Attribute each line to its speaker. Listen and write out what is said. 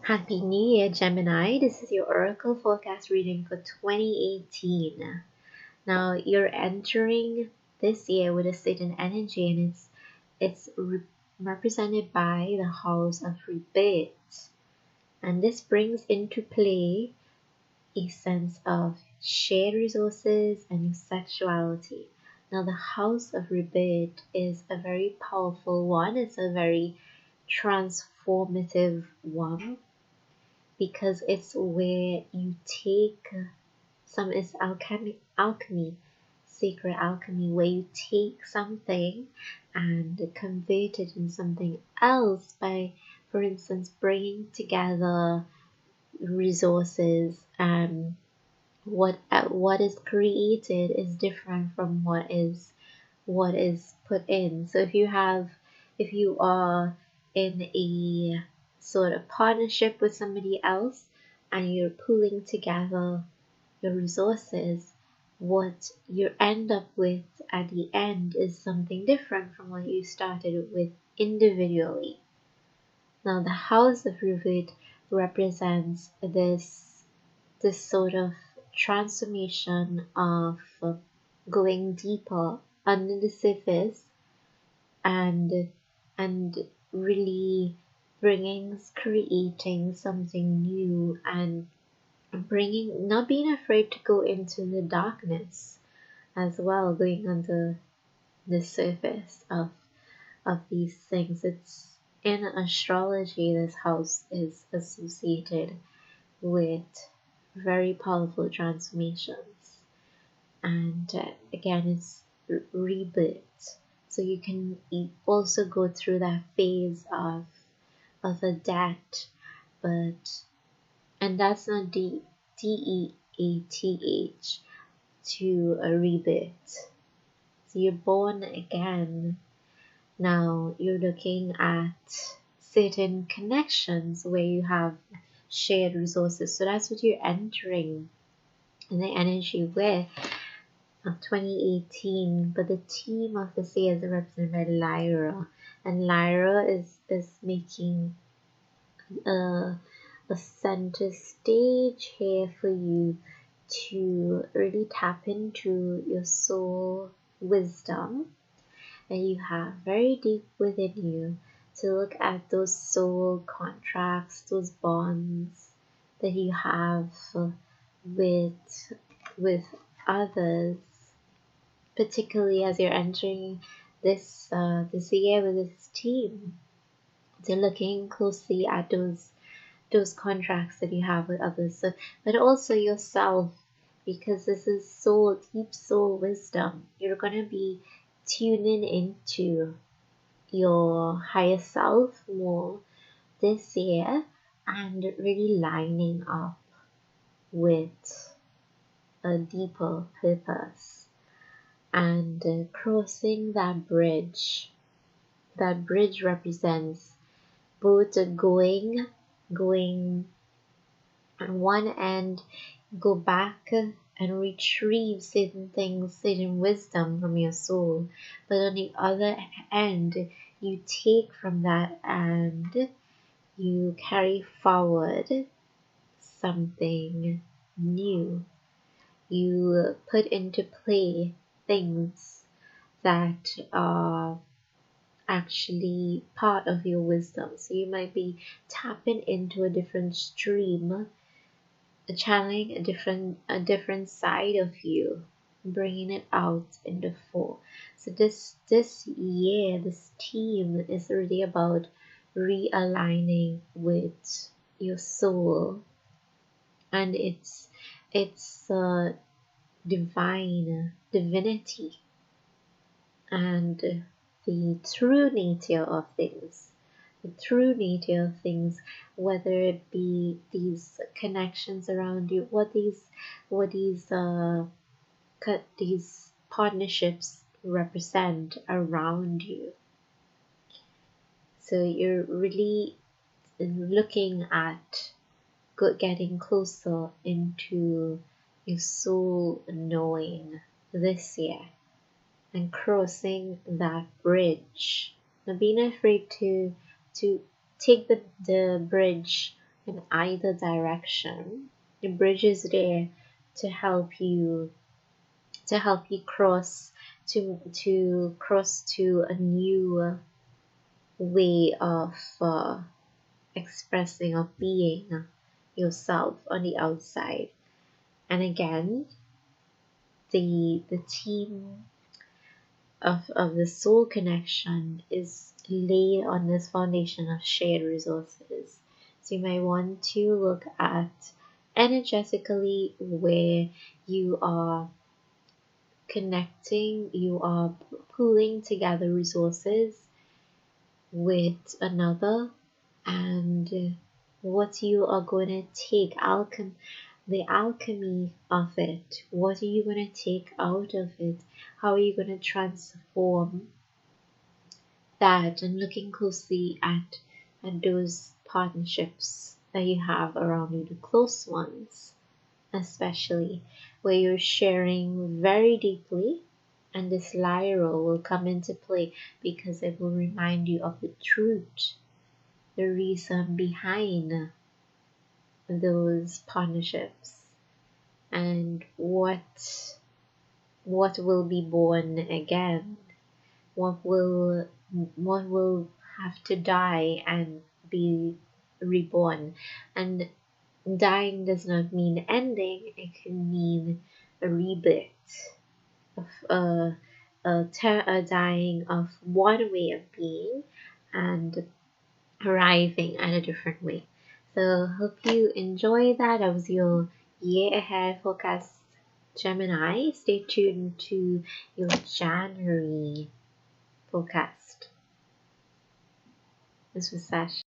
Speaker 1: Happy New Year, Gemini. This is your Oracle forecast reading for 2018. Now, you're entering this year with a certain energy, and it's represented by the house of rebirth. And this brings into play a sense of shared resources and your sexuality. Now, the house of rebirth is a very powerful one. It's a very transformative one, because it's where you take it's alchemy, sacred alchemy, where you take something and convert it in something else by, for instance, bringing together resources, and what is created is different from what is put in. So if you are in a sort of partnership with somebody else and you're pulling together your resources, what you end up with at the end is something different from what you started with individually. Now, the house of rebirth represents this sort of transformation of going deeper under the surface and really creating something new, and not being afraid to go into the darkness as well, going under the surface of these things. It's in astrology, this house is associated with very powerful transformations, and again, it's rebirth. So you can also go through that phase of a death, and that's not DEATH, to a rebirth. So you're born again. Now you're looking at certain connections where you have shared resources. So that's what you're entering in the energy with of 2018. But the theme of this year is represented by Lyra, and Lyra is making a center stage here for you to really tap into your soul wisdom that you have very deep within you, to look at those soul contracts, those bonds that you have with others, particularly as you're entering this year with this team. So looking closely at those contracts that you have with others, but also yourself, because this is deep soul wisdom. You're going to be tuning into your higher self more this year, and really lining up with a deeper purpose, and crossing that bridge. That bridge represents both going on one end, go back and retrieve certain things, certain wisdom from your soul, but on the other end, you take from that and you carry forward something new. You put into play things that are actually part of your wisdom. So you might be tapping into a different stream, channeling a different side of you, bringing it out in the fore. So this year, this theme is really about realigning with your soul, and it's divinity and the true nature of things. Whether it be these connections around you, what these partnerships represent around you. So you're really looking at getting closer into your soul knowing this year, and crossing that bridge. Not being afraid to take the bridge in either direction. The bridge is there to help you cross to a new way of expressing, of being yourself on the outside. And again, the theme of the soul connection is laid on this foundation of shared resources. So you might want to look at energetically where you are connecting, you are pulling together resources with another, and what you are going to take, the alchemy of it. What are you going to take out of it? How are you going to transform that? And looking closely at those partnerships that you have around you, the close ones especially, where you're sharing very deeply. And this lyra will come into play because it will remind you of the truth, the reason behind those partnerships, and what will be born again, what will have to die and be reborn. And dying does not mean ending, it can mean a rebirth of a dying of one way of being and arriving at a different way. So hope you enjoy that. That was your year ahead forecast, Gemini. Stay tuned to your January forecast. This was Sash.